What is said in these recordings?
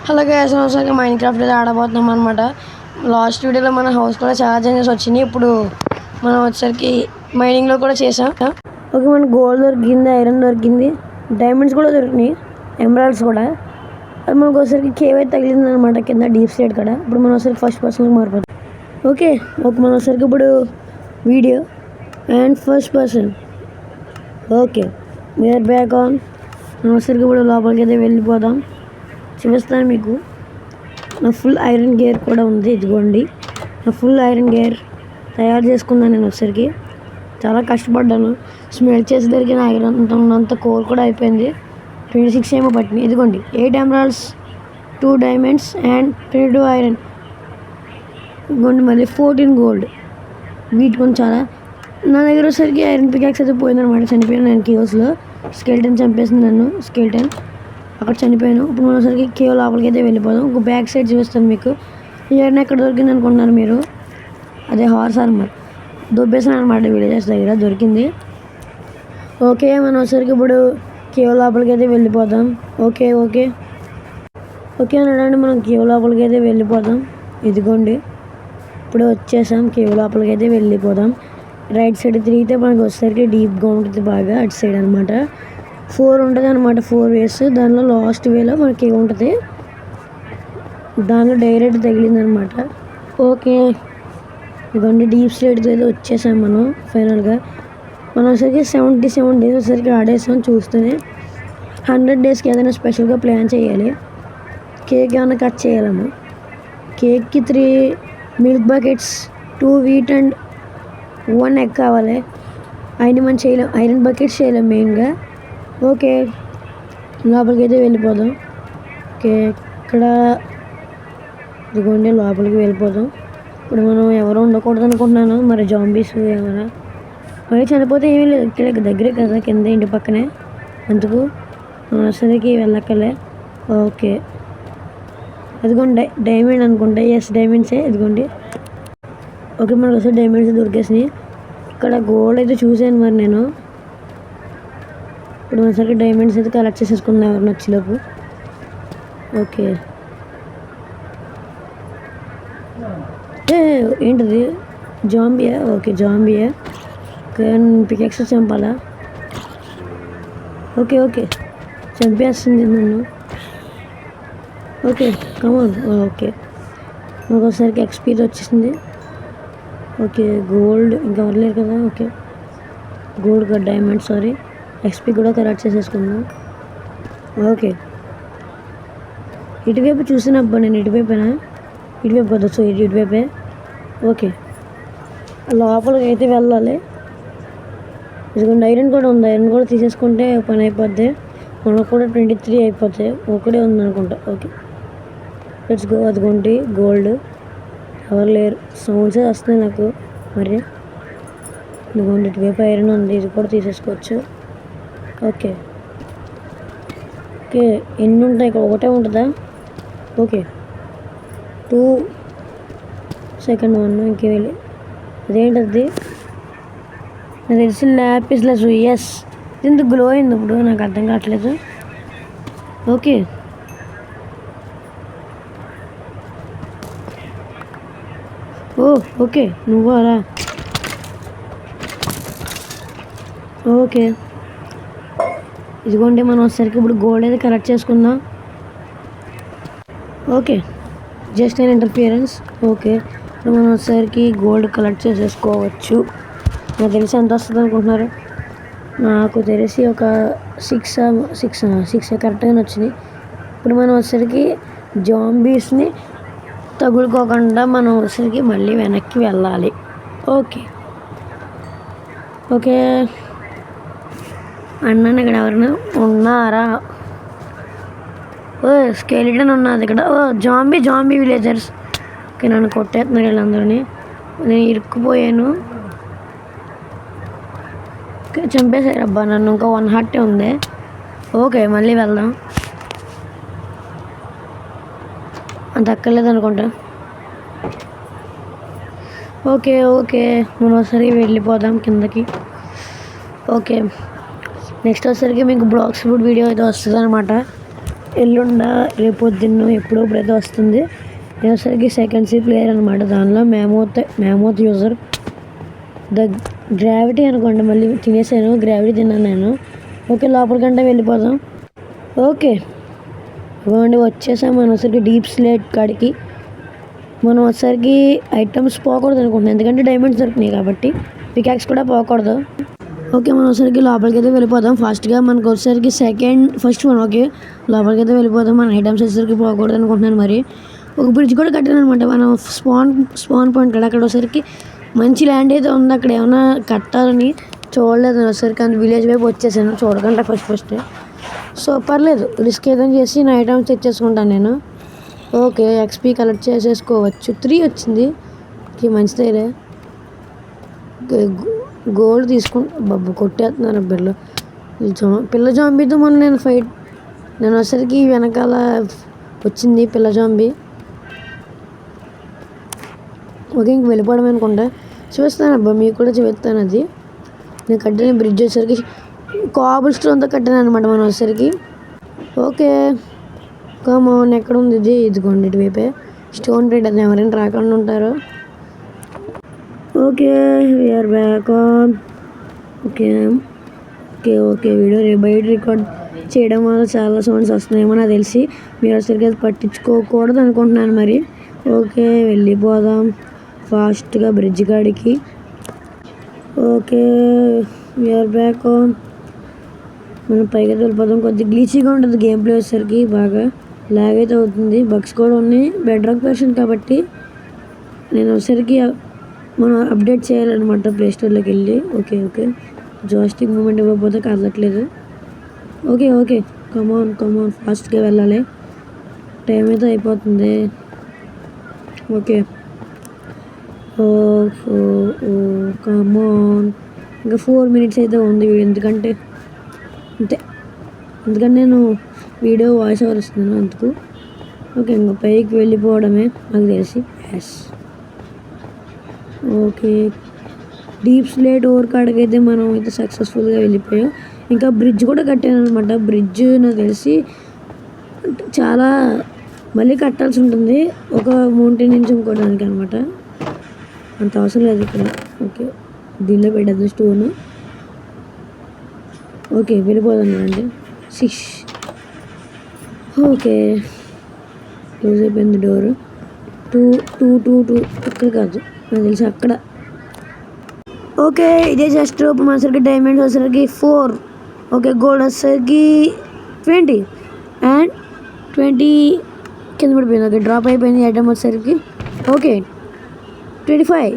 Hello guys, అవసరంగా Minecraft అయితే ఆడబోతున్నాం అనమాట. లాస్ట్ వీడియోలో మన హౌస్ కూడా చాలా చేంజెస్ వచ్చినాయి. ఇప్పుడు మనం వచ్చేసరికి మైనింగ్లో కూడా చేసాం. ఓకే, మన గోల్డ్ దొరికింది, ఐరన్ దొరికింది, డైమండ్స్ కూడా దొరికినాయి, ఎమరాల్డ్స్ కూడా. అది మనకు వచ్చేసరికి కేవ్ అయితే తగిలింది అనమాట కింద డీప్ సైడ్ కూడా. ఇప్పుడు మనం వచ్చేసరికి ఫస్ట్ పర్సన్కి మారిపోతాం. ఓకే మనం వచ్చేసరికి ఇప్పుడు video and first person. Okay, we're back on. మనం వచ్చేసరికి ఇప్పుడు లోపలికి అయితే వెళ్ళిపోదాం. చూపిస్తాను మీకు. నా ఫుల్ ఐరన్ గేర్ కూడా ఉంది, ఇదిగోండి. నా ఫుల్ ఐరన్ గేర్ తయారు చేసుకున్నాను నేను. వచ్చరికి చాలా కష్టపడ్డాను. స్మెల్ట్ చేసి దొరికిన ఐరన్ అంత కోర్ కూడా అయిపోయింది. 26 ఏమో పట్టినాయి. ఇదిగోండి 8 ఎమరాల్డ్స్, 2 డైమండ్స్ అండ్ 22 ఐరన్. ఇదిగోండి మళ్ళీ 14 గోల్డ్. వీటి కొంచెం చాలా నా దగ్గర వచ్చేసరికి ఐరన్ పికాక్స్ అయితే పోయిందనమాట. చనిపోయాను నేను కేవ్స్లో. స్కెల్టన్ చంపేసింది నన్ను. స్కెల్టన్ అక్కడ చనిపోయాను. ఇప్పుడు మనం సరికి కేవ్ లోపలికి అయితే వెళ్ళిపోదాం. ఒక బ్యాక్ సైడ్ చూపిస్తాను మీకు. ఇయర్ని ఎక్కడ దొరికింది అనుకుంటున్నారు మీరు? అదే హార్స్ ఆర్మర్ దొబ్బేసాను అనమాట, విలేజెస్ దగ్గర దొరికింది. ఓకే, మనం వచ్చరికి ఇప్పుడు కేవ్ లోపలికి అయితే వెళ్ళిపోదాం. ఓకే ఓకే ఓకే అనడండి, మనం కేవ్ లోపలికి అయితే వెళ్ళిపోదాం. ఇదిగోండి ఇప్పుడు వచ్చేసాం. కేవ్ లోపలికి అయితే వెళ్ళిపోదాం. రైట్ సైడ్ తిరిగితే మనకి వచ్చేసరికి డీప్గా ఉంటుంది బాగా. అటు సైడ్ అనమాట 4 ఉంటుంది అనమాట, 4 వేస్. దానిలో లాస్ట్ వేలో మనకి ఉంటుంది. దానిలో డైరెక్ట్ తగిలిందనమాట. ఓకే, ఇదిగోండి డీప్ సైడ్తో అయితే వచ్చేసాం మనం ఫైనల్గా. మనం వచ్చరికి 77 డేస్ వచ్చరికి ఆడేసాం. చూస్తూనే 100 డేస్కి ఏదైనా స్పెషల్గా ప్లాన్ చేయాలి. కేక్ ఏమైనా కట్ చేయాలమ్మా. కేక్కి 3 milk buckets, 2 wheat and 1 egg కావాలి. అయిన మనం చేయలేం, ఐరన్ బకెట్స్ చేయలేం మెయిన్గా. ఓకే, లోపలికి అయితే వెళ్ళిపోదాం. ఓకే, ఇక్కడ ఇదిగోండి లోపలికి వెళ్ళిపోదాం. ఇప్పుడు మనం ఎవరు ఉండకూడదు అనుకుంటున్నాను. మరి జాంబీస్ ఏమైనా మరి చనిపోతే ఏమీ లేదు, ఇక్కడ దగ్గరే కదా, కింద ఇంటి పక్కనే. అందుకు సరికి వెళ్ళక్కలే. ఓకే, అదిగోండి డైమండ్ అనుకుంటా. ఎస్, డైమండ్సే. ఇదిగోండి. ఓకే, మనకు వస్తే డైమండ్స్ దొరికేసినాయి. ఇక్కడ గోల్డ్ అయితే చూసాను మరి నేను. ఇప్పుడు మనసరికి డైమండ్స్ అయితే కలెక్ట్ చేసేసుకుందాం ఎవరిని వచ్చేలోపు. ఓకే, ఏంటిది? జాంబియా? ఓకే, జాంబియా. ఓకే, పికెక్స్ చంపాలా? ఓకే ఓకే, చంపేస్తుంది నన్ను. ఓకే, కమాన్. ఓకే, మాకు ఒకసారికి ఎక్స్పీ వచ్చేసింది. ఓకే, గోల్డ్ ఇంకా వరలేదు కదా. ఓకే, గోల్డ్ కదా, డైమండ్ సారీ, ఎక్స్పీ కూడా కలెక్ట్ చేసేసుకుందాం. ఓకే, ఇటువైపు చూసినబ్బా నేను. ఇటువైపేనా? ఇటువైపు కదా. సో ఇటువైపే. ఓకే, లోపలికి అయితే వెళ్ళాలి. ఇదిగోండి ఐరన్ కూడా ఉంది. ఐరన్ కూడా తీసేసుకుంటే పని అయిపోద్ది. మనకు కూడా 23 అయిపోతాయి. ఒకటే ఉందనుకుంటా. Okay, let's go. అదిగోండి గోల్డ్. ఎవరు లేరు, సౌండ్సే వస్తున్నాయి నాకు మరి. ఇదిగోండి ఇటువైపు ఐరన్ ఉంది, ఇది కూడా తీసేసుకోవచ్చు. ఓకే ఓకే, ఎన్ని ఉంటాయి ఇక్కడ? ఒకటే ఉంటుందా? ఓకే, 2 సెకండ్ 1 ఇంకే వెళ్ళి. అదేంటది? నాకు తెలిసి ల్యాపిస్ లెస్. ఎస్, ఎందుకు గ్లో అయింది ఇప్పుడు? నాకు అర్థం కావట్లేదు. ఓకే, ఓకే నువ్వు రా. ఓకే, ఇదిగోండి మనం వచ్చేసరికి ఇప్పుడు గోల్డ్ అయితే కలెక్ట్ చేసుకుందాం. Okay, just and interference. Okay, ఇప్పుడు మనం వచ్చేసరికి గోల్డ్ కలెక్ట్ చేసేసుకోవచ్చు. నాకు తెలిసి ఎంత వస్తుంది అనుకుంటున్నారు? నాకు తెలిసి ఒక 6 కరెక్ట్గానే వచ్చింది. ఇప్పుడు మనం వచ్చేసరికి జాంబీస్ని తగులుకోకుండా మనం వచ్చేసరికి మళ్ళీ వెనక్కి వెళ్ళాలి. ఓకే ఓకే, అన్నాను ఇక్కడ ఎవరైనా ఉన్నారా? స్కెలిటన్ ఉన్నది ఇక్కడ. Zombie villagers. ఓకే, నన్ను కొట్టేస్తున్నారు వీళ్ళందరినీ. నేను ఇరుక్కుపోయాను. ఓకే, చంపేశారు అబ్బా నన్ను. ఇంకా 1 హార్టే ఉంది. ఓకే, మళ్ళీ వెళ్దాం. అంత అక్కర్లేదు అనుకుంటా. ఓకే ఓకే, మనం ఒకసారి వెళ్ళిపోదాం కిందకి. ఓకే, నెక్స్ట్ వచ్చేసరికి మీకు బ్లాక్స్ ఫుడ్ వీడియో అయితే వస్తుంది అనమాట. ఎల్లుండ రేపు పొద్దున్న ఎప్పుడైతే వస్తుంది. నేను సరికి సెకండ్ సి ప్లేయర్ అనమాట. దానిలో మ్యామోత్ యూజర్ ద గ్రావిటీ అనుకోండి. మళ్ళీ తినేసాను, గ్రావిటీ తిన్నాను నేను. ఓకే, లోపలికంటే వెళ్ళిపోదాం. ఓకే ఇవ్వండి, వచ్చేసాం మనం వచ్చరికి డీప్ స్లేట్ కాడికి. మనం వచ్చరికి ఐటమ్స్ పోకూడదు అనుకుంటున్నాం, ఎందుకంటే డైమండ్స్ దొరికినాయి కాబట్టి. పికాక్స్ కూడా పోకూడదు. ఓకే, మనం వచ్చరికి లోపలికి అయితే వెళ్ళిపోదాం ఫాస్ట్గా. మనకు వచ్చేసరికి ఫస్ట్ వన్. ఓకే, లోపలికి అయితే వెళ్ళిపోదాం. మన ఐటమ్స్ వచ్చేసరికి పోకూడదు అనుకుంటున్నాను. మరి ఒక బ్రిడ్జ్ కూడా కట్టాను అనమాట. మనం స్పాన్ పాయింట్ కదా, అక్కడ వచ్చేసరికి మంచి ల్యాండ్ అయితే ఉంది. అక్కడ ఏమైనా కట్టాలని చూడలేదు వచ్చేసరికి, అంత విలేజ్ వైపు వచ్చేసాను చూడకుండా ఫస్ట్. సో పర్లేదు, రిస్క్ ఏదైనా చేసి నా ఐటమ్స్ తెచ్చేసుకుంటాను నేను. ఓకే, ఎక్స్పీ కలెక్ట్ చేసేసుకోవచ్చు. 3 వచ్చింది, మంచిదే. గోల్డ్ తీసుకుంటా కొట్టేస్తున్నారు పిల్ల జాంబీతో మొన్న నేను వచ్చరికి వెనకాల వచ్చింది పిల్ల జాంబీ. ఓకే, ఇంక వెళ్ళిపోవడం అనుకుంటా. చూస్తాను మీకు కూడా చూస్తాను. అది నేను కట్టిన బ్రిడ్జ్ వచ్చేసరికి కాబుల్ స్టోన్తో కట్టాను అనమాట మనం వచ్చేసరికి. ఓకే కమాన్, ఎక్కడ ఉంది ఇది? ఇదిగోండి ఇటువైపే స్టోన్ బ్రిడ్జ్. అది ఎవరైనా రాకుండా ఉంటారు. Okay, we're back on. Okay video బయట రికార్డ్ చేయడం వల్ల చాలా సౌండ్స్ వస్తున్నాయేమో నాకు తెలిసి. మీరు అసలుకి అది పట్టించుకోకూడదు అనుకుంటున్నాను. మరి ఓకే, వెళ్ళిపోదాం ఫాస్ట్గా బ్రిడ్జ్ కాడికి. Okay, we're back on. మనం పైకి వెళ్ళిపోదాం. కొద్దిగా గ్లీచీగా ఉంటుంది గేమ్ ప్లే వచ్చేసరికి, బాగా లాగ్ అయితే అవుతుంది. బగ్స్ కూడా ఉన్నాయి, బెడ్ రాక్ వెర్షన్ కాబట్టి. నేను వచ్చేసరికి మనం అప్డేట్ చేయాలన్నమాట ప్లేస్టోర్లోకి వెళ్ళి. ఓకే జాస్టిక్ మూమెంట్ ఇవ్వకపోతే కదలట్లేదు. ఓకే కమాన్ ఫాస్ట్గా వెళ్ళాలి, టైం అయితే అయిపోతుంది. ఓకే కమాన్, ఇంకా 4 minutes అయితే ఉంది వీడియో. ఎందుకంటే నేను వీడియో వాయిస్ ఓవర్ ఇస్తున్నాను అందుకు. ఓకే, ఇంకా పైకి వెళ్ళిపోవడమే నాకు తెలిసి. ఓకే, డీప్ స్లేట్ ఓవర్ కాడికైతే మనం అయితే సక్సెస్ఫుల్గా వెళ్ళిపోయాం. ఇంకా బ్రిడ్జ్ కూడా కట్టాను అనమాట. బ్రిడ్జ్ నాకు తెలిసి చాలా మళ్ళీ కట్టాల్సి ఉంటుంది, ఒక మౌంటైన్ నుంచి ఇంకోడానికి అనమాట. అంత అవసరం లేదు ఇక్కడ. ఓకే, దీనిలో పెట్టద్దు స్టోన్. ఓకే, వెళ్ళిపోదాం అండి. 6. ఓకే, క్లోజ్ అయిపోయింది డోర్. 2 ఇక్కడ కాదు నాకు తెలిసి, అక్కడ. ఓకే, ఇదే జస్ట్ మనసరికి డైమండ్స్ వచ్చేసరికి 4. ఓకే, గోల్డ్ వచ్చేసరికి 20 అండ్ 20 కింద పడిపోయింది. ఓకే, డ్రాప్ అయిపోయింది ఐటమ్ వచ్చేసరికి. ఓకే 25.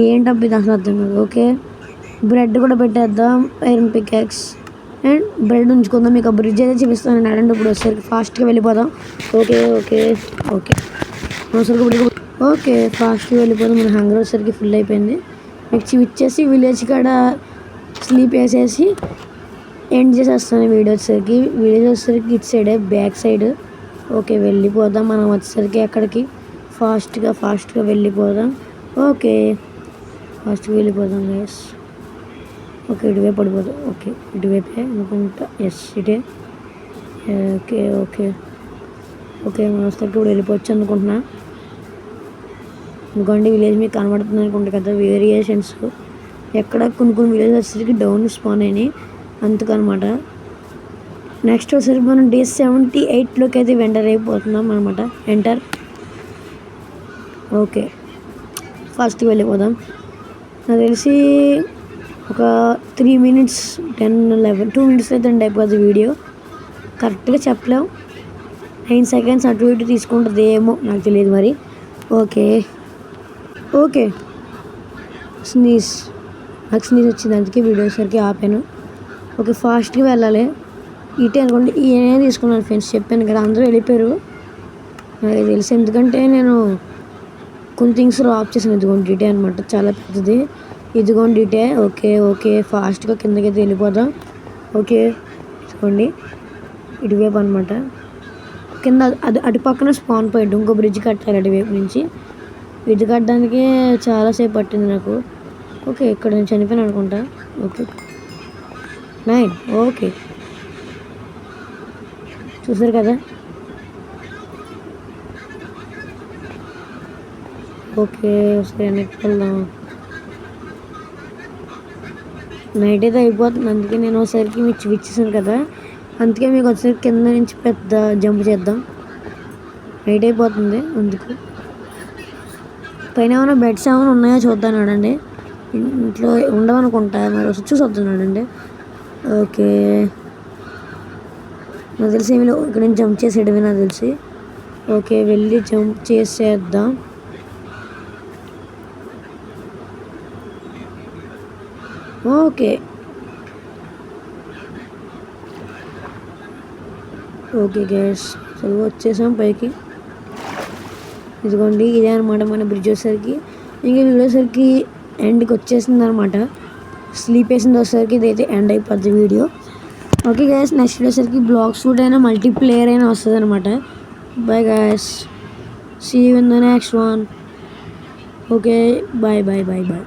ఏంటబ్బి ఇది అసలు అర్థం కాదు. ఓకే, బ్రెడ్ కూడా పెట్టేద్దాం, ఐరన్ పికాక్స్ అండ్ బ్రెడ్ ఉంచుకుందాం. మీకు బ్రిడ్జ్ అయితే చూపిస్తాను అడండి. ఇప్పుడు వచ్చేసరికి ఫాస్ట్గా వెళ్ళిపోదాం. ఓకే ఓకే ఫాస్ట్గా వెళ్ళిపోదాం. మన హంగర్ వచ్చేసరికి ఫుల్ అయిపోయింది. నెక్స్ట్ ఇచ్చేసి విలేజ్ కాడ స్లీప్ వేసేసి ఎండ్ చేసేస్తాను వీడియో వచ్చేసరికి. విలేజ్ వచ్చేసరికి ఇటు సైడే, బ్యాక్ సైడ్. ఓకే, వెళ్ళిపోదాం మనం వచ్చేసరికి అక్కడికి. ఫాస్ట్గా వెళ్ళిపోదాం. ఓకే, ఫాస్ట్గా వెళ్ళిపోదాం గైస్. ఓకే, ఇటువైపు పడిపోదాం. ఓకే, ఇటువైపే అనుకుంటా. ఎస్, ఇటే. ఓకే మనం వస్తే కూడా వెళ్ళిపోవచ్చు అనుకుంటున్నా. ఎందుకంటే విలేజ్ మీకు కనబడుతుంది అనుకుంటా కదా, వేరియేషన్స్. ఎక్కడ కొన్ని విలేజ్ వచ్చేసరికి డౌన్ స్పాన్ అయినాయి అందుకనమాట. నెక్స్ట్ వచ్చేసరికి మనం డే 78లోకి అయితే ఎంటర్ అయిపోతున్నాం అనమాట. ఓకే, ఫాస్ట్గా వెళ్ళిపోదాం. నాకు తెలిసి ఒక 3 minutes 10 11 2 minutes అయితే అయిపోతుంది వీడియో. కరెక్ట్గా చెప్పలేం, 9 seconds అటు ఇటు తీసుకుంటుంది ఏమో నాకు తెలియదు మరి. ఓకే నాకు స్నీజ్ వచ్చింది, అందుకే వీడియో సరికి ఆపాను. ఓకే, ఫాస్ట్గా వెళ్ళాలి. ఇటే అనుకోండి, ఈయనే తీసుకున్నాను ఫ్రెండ్స్, చెప్పాను కదా అందరూ వెళ్ళిపోయారు నాకు తెలుసు. ఎందుకంటే నేను కొన్ని థింగ్స్ ఆఫ్ చేసాను. ఇదిగోండి ఇటే అనమాట, చాలా పెద్దది. ఇదిగోండి ఇటే. ఓకే ఫాస్ట్గా కిందకైతే వెళ్ళిపోదాం. ఓకే, చూసుకోండి ఇటువైపు అనమాట. కింద అటు పక్కన స్పాన్ పాయింట్, ఇంకో బ్రిడ్జ్ కట్టాలి అటువైపు నుంచి. బ్రిడ్జ్ కట్టడానికి చాలాసేపు పట్టింది నాకు. ఓకే, ఇక్కడ నేను చనిపోయాను అనుకుంటా. ఓకే 9. ఓకే, చూసారు కదా. ఓకే, సరే వెనక్కి వెళ్దాం. నైట్ అయితే అయిపోతుంది, అందుకే నేను ఒకసారికి మీకు ఇచ్చేసాను కదా, అందుకే మీకు వచ్చేసరికి కింద నుంచి పెద్ద జంప్ చేద్దాం. నైట్ అయిపోతుంది అందుకు. పైన ఏమైనా బెడ్స్ ఏమైనా ఉన్నాయో చూద్దాం చూడండి. ఇంట్లో ఉండవనుకుంటా, మరి చూసి వద్దానండి. ఓకే, నాకు తెలిసి ఏమి ఇక్కడ నుంచి జంప్ చేసేయడమే నాకు తెలిసి. ఓకే, వెళ్ళి జంప్ చేసేద్దాం. ఓకే ఓకే గ్యాస్, సరే వచ్చేసాం పైకి. ఇదిగోండి, ఇదే అనమాట మన బ్రిడ్జ్ వచ్చేసరికి. ఇంకా వెళ్ళేసరికి ఎండ్కి వచ్చేసింది అనమాట. స్లీప్ వేసింది వచ్చేసరికి ఇదైతే ఎండ్ అయిపోద్ది వీడియో. ఓకే గ్యాస్, నెక్స్ట్ వచ్చేసరికి బ్లాక్ షూట్ అయినా మల్టీప్లేయర్ అయినా వస్తుంది అనమాట. Bye guys, see you in the next one. Okay, bye bye bye bye.